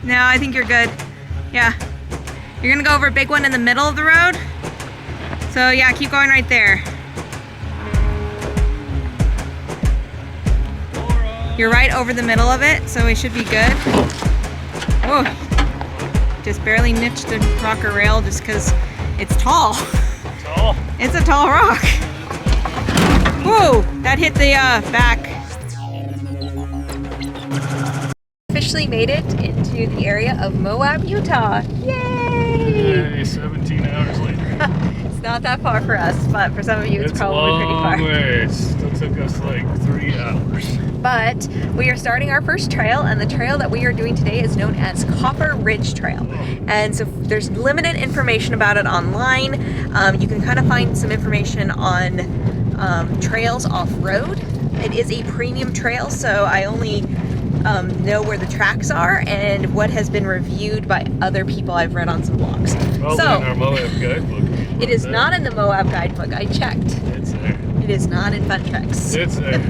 No, I think you're good. Yeah. You're gonna go over a big one in the middle of the road. So yeah, keep going right there. You're right over the middle of it, so we should be good. Whoa. Just barely niched the rocker rail just because it's tall. Tall? It's a tall rock. Whoa, that hit the back. Officially made it into the area of Moab, Utah. Yay! Yay, 17 hours later. It's not that far for us, but for some of you it's probably pretty far. Way. It still took us like 3 hours. But we are starting our first trail, and the trail that we are doing today is known as Copper Ridge Trail. And so there's limited information about it online. You can kind of find some information on trails off-road. It is a premium trail, so I only know where the tracks are and what has been reviewed by other people I've read on some blogs. Probably so, in our Moab guidebook. It is not in the Moab guidebook. I checked. It's there. It is not in Fun Treks. It's there.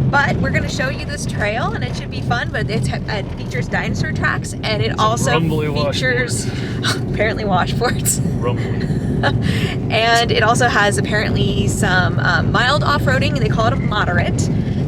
But we're going to show you this trail, and it should be fun. But it features dinosaur tracks, and it also features apparently washboards. And it also has apparently some mild off-roading, and they call it a moderate.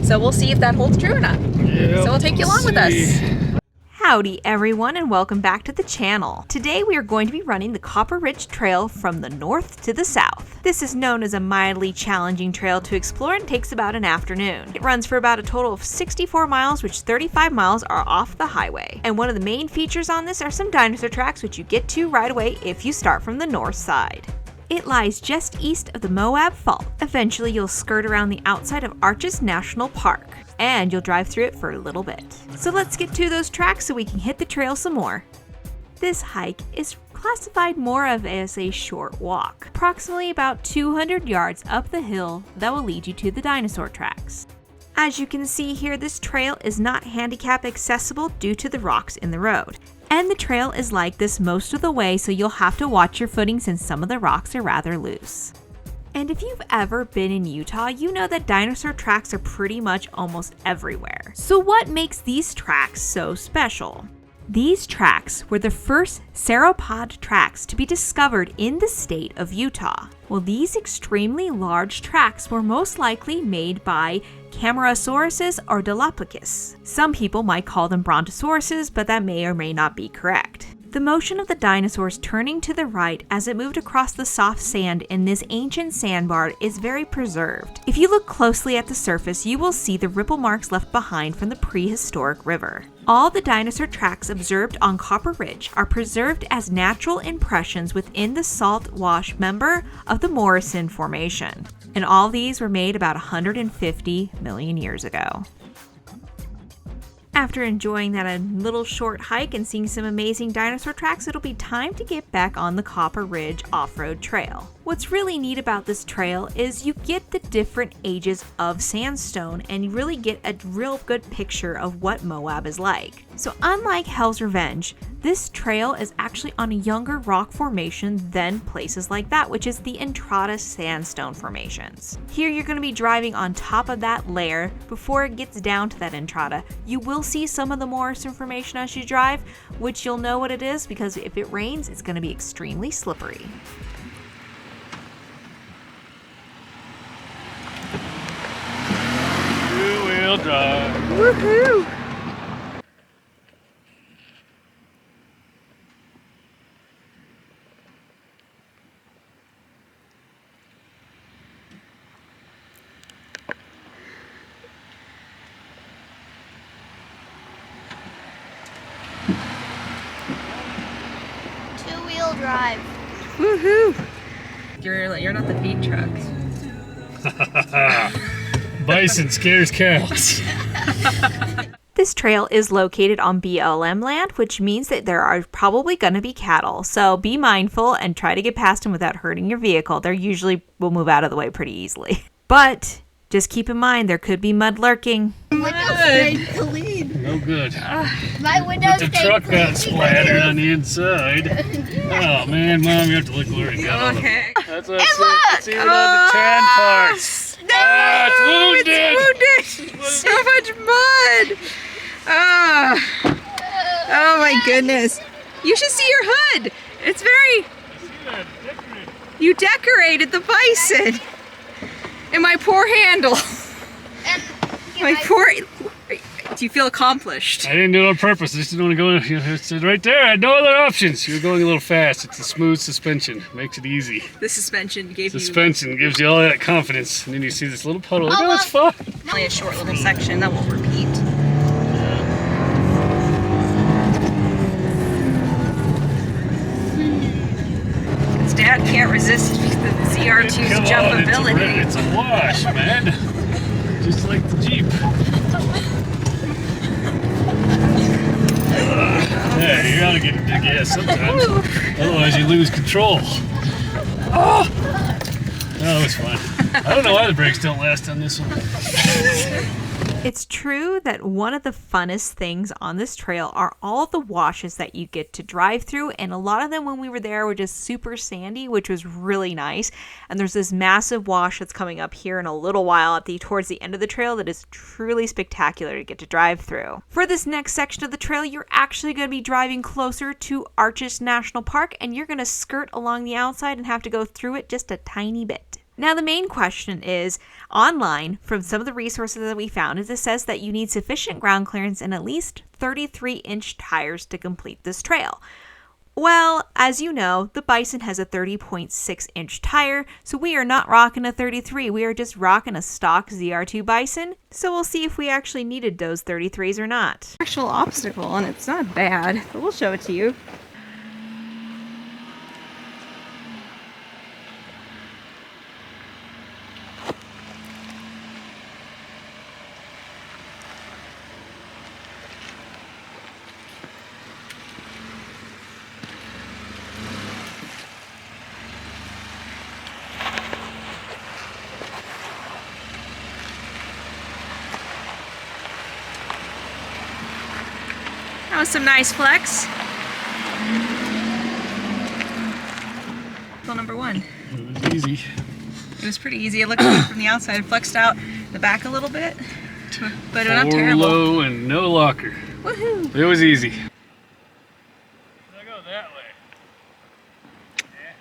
So we'll see if that holds true or not. Yep, So we'll take you along with us. Howdy everyone, and welcome back to the channel. Today we are going to be running the Copper Ridge Trail from the north to the south. This is known as a mildly challenging trail to explore and takes about an afternoon. It runs for about a total of 64 miles, which 35 miles are off the highway. And one of the main features on this are some dinosaur tracks, which you get to right away if you start from the north side. It lies just east of the Moab Fault. Eventually you'll skirt around the outside of Arches National Park, and you'll drive through it for a little bit. So let's get to those tracks so we can hit the trail some more. This hike is classified more of as a short walk, approximately about 200 yards up the hill that will lead you to the dinosaur tracks. As you can see here, this trail is not handicap accessible due to the rocks in the road. And the trail is like this most of the way, so you'll have to watch your footing since some of the rocks are rather loose. And if you've ever been in Utah, you know that dinosaur tracks are pretty much almost everywhere. So what makes these tracks so special? These tracks were the first sauropod tracks to be discovered in the state of Utah. Well, these extremely large tracks were most likely made by Camerosauruses or Dilophosaurus. Some people might call them Brontosauruses, but that may or may not be correct. The motion of the dinosaurs turning to the right as it moved across the soft sand in this ancient sandbar is very preserved. If you look closely at the surface, you will see the ripple marks left behind from the prehistoric river. All the dinosaur tracks observed on Copper Ridge are preserved as natural impressions within the salt wash member of the Morrison Formation. And all these were made about 150 million years ago. After enjoying that a little short hike and seeing some amazing dinosaur tracks, it'll be time to get back on the Copper Ridge off-road trail. What's really neat about this trail is you get the different ages of sandstone and you really get a real good picture of what Moab is like. So unlike Hell's Revenge, this trail is actually on a younger rock formation than places like that, which is the Entrada sandstone formations. Here you're going to be driving on top of that layer before it gets down to that Entrada. You will see some of the Morrison formation as you drive, which you'll know what it is because if it rains, it's going to be extremely slippery. Two-wheel drive. Woohoo! Two-wheel drive. Woohoo! You're not the feed truck. Bison scares cows. This trail is located on BLM land, which means that there are probably going to be cattle. So be mindful and try to get past them without hurting your vehicle. They usually will move out of the way pretty easily. But just keep in mind there could be mud lurking. Windows clean. No good. My windows The truck got splattered on the inside. Oh man, Mom, you have to look where it got. Okay. That's what it's even on the tan parts. No, it's wounded. It's wounded. So much mud. Oh my goodness. You should see your hood. It's very... I see that. Decorated. You decorated the Bison. And my poor handle. My poor... Do you feel accomplished? I didn't do it on purpose. I just didn't want to go in. You know, it's right there. I had no other options. You're going a little fast. It's a smooth suspension. Makes it easy. The suspension gave Suspension gives you all that confidence. And then you see this little puddle. Like, oh, it's fun. Only a short little section that won't repeat. Because Dad can't resist the ZR2's Come on, jumpability. It's a wash, man. Just like the Jeep. Yeah, you gotta get into gas sometimes. Otherwise you lose control. Oh! That was fun. I don't know why the brakes don't last on this one. It's true that one of the funnest things on this trail are all the washes that you get to drive through, and a lot of them when we were there were just super sandy, which was really nice. And there's this massive wash that's coming up here in a little while towards the end of the trail that is truly spectacular to get to drive through. For this next section of the trail, you're actually going to be driving closer to Arches National Park, and you're going to skirt along the outside and have to go through it just a tiny bit. Now the main question is, online, from some of the resources that we found, is it says that you need sufficient ground clearance and at least 33-inch tires to complete this trail. Well, as you know, the Bison has a 30.6-inch tire, so we are not rocking a 33, we are just rocking a stock ZR2 Bison, so we'll see if we actually needed those 33s or not. Actual obstacle, and it's not bad, but we'll show it to you. That was some nice flex. Goal number one. It was easy. It was pretty easy. It looked good from the outside. It flexed out the back a little bit, but not terrible. Low and no locker. Woohoo! It was easy. Should I go that way? Yeah.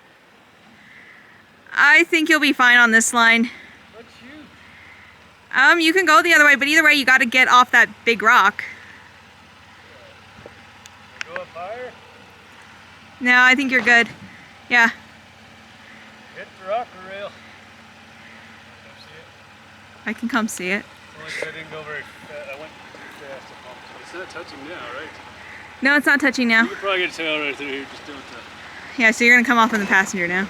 I think you'll be fine on this line. Let's shoot. You can go the other way, but either way you got to get off that big rock. Go up higher? No, I think you're good. Yeah. Hit the rocker rail. Come see it? I can come see it. Only I didn't go very fast. I went too fast. It's not touching now, right? No, it's not touching now. You can probably get a tail right through here. Just don't. Yeah, so you're gonna come off on the passenger now.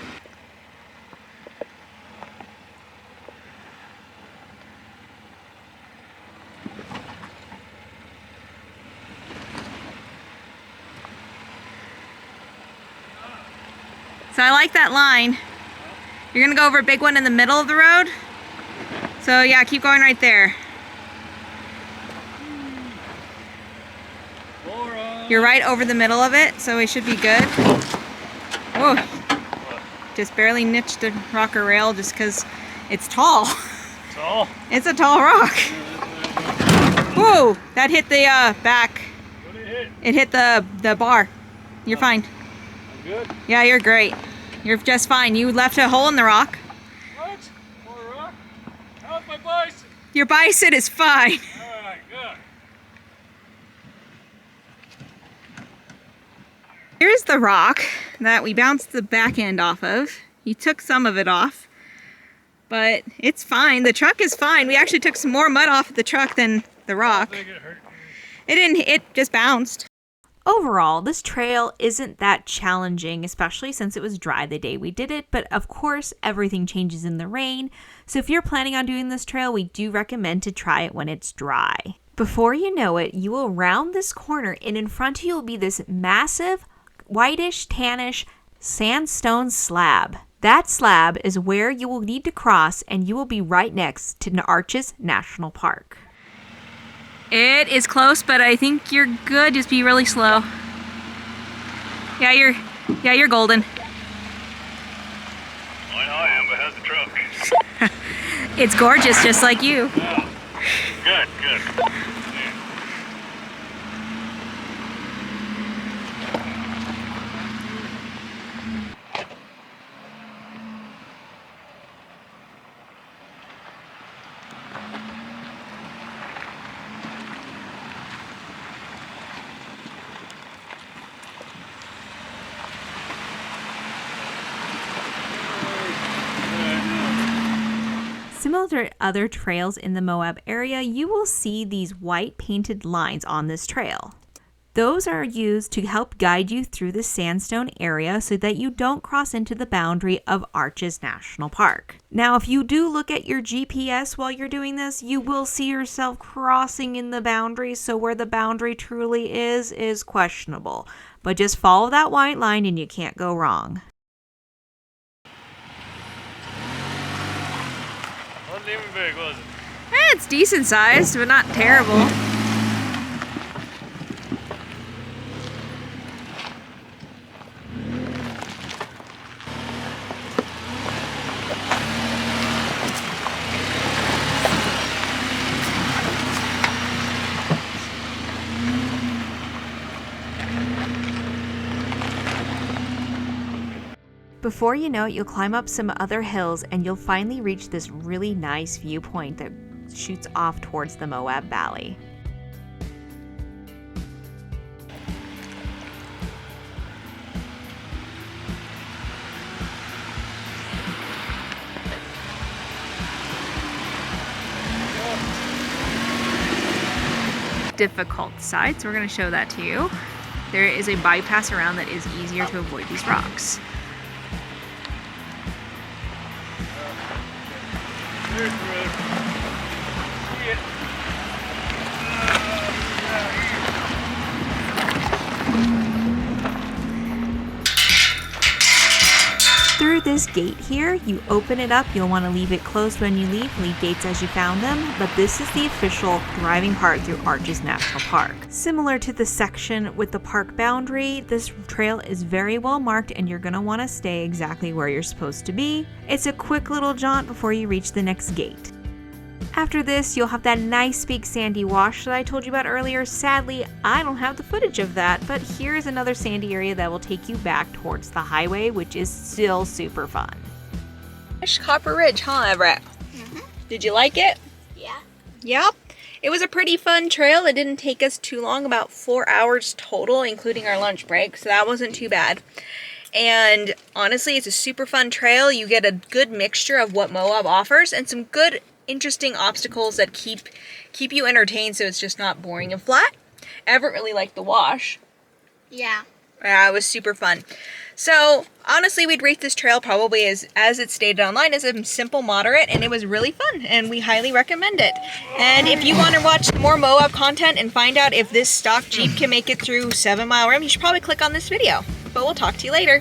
So I like that line. You're gonna go over a big one in the middle of the road. So yeah, keep going right there. You're right over the middle of it, so we should be good. Whoa. Just barely niched the rocker rail just because it's tall. Tall? It's a tall rock. Whoa, that hit the back. What did it hit? It hit the bar. You're fine. I'm good. Yeah, you're great. You're just fine. You left a hole in the rock. What? More rock? How's my Bison? Your Bison is fine. Alright, good. Here's the rock that we bounced the back end off of. You took some of it off, but it's fine. The truck is fine. We actually took some more mud off of the truck than the rock. I think it hurt. It didn't, it just bounced. Overall, this trail isn't that challenging, especially since it was dry the day we did it, but of course, everything changes in the rain. So if you're planning on doing this trail, we do recommend to try it when it's dry. Before you know it, you will round this corner and in front of you will be this massive, whitish, tannish sandstone slab. That slab is where you will need to cross and you will be right next to Arches National Park. It is close, but I think you're good. Just be really slow. Yeah, you're golden. I know I am, but how's the truck? It's gorgeous, just like you. Oh, good, good. Similar to other trails in the Moab area, you will see these white painted lines on this trail. Those are used to help guide you through the sandstone area so that you don't cross into the boundary of Arches National Park. Now, if you do look at your GPS while you're doing this, you will see yourself crossing in the boundary, so where the boundary truly is questionable. But just follow that white line and you can't go wrong. Wasn't even big, was it? It's decent sized, but not terrible. Before you know it, you'll climb up some other hills and you'll finally reach this really nice viewpoint that shoots off towards the Moab Valley. Difficult side, so we're going to show that to you. There is a bypass around that is easier to avoid these rocks. There's the road. See it. Through this gate here, you open it up. You'll want to leave it closed when you leave. Leave gates as you found them, but this is the official driving part through Arches National Park. Similar to the section with the park boundary, this trail is very well marked and you're going to want to stay exactly where you're supposed to be. It's a quick little jaunt before you reach the next gate. After this, you'll have that nice big sandy wash that I told you about earlier. Sadly, I don't have the footage of that, but here's another sandy area that will take you back towards the highway, which is still super fun. Copper Ridge, huh, Everett? Did you like it? Yeah. Yep. It was a pretty fun trail. It didn't take us too long, about 4 hours total, including our lunch break, so that wasn't too bad. And honestly, it's a super fun trail. You get a good mixture of what Moab offers and some good interesting obstacles that keep you entertained, so it's just not boring and flat. Everett really liked the wash. Yeah. Yeah, it was super fun. So honestly, we'd rate this trail probably as it stated online as a simple moderate, and it was really fun and we highly recommend it. And if you want to watch more Moab content and find out if this stock Jeep can make it through 7 Mile Rim, you should probably click on this video. But we'll talk to you later.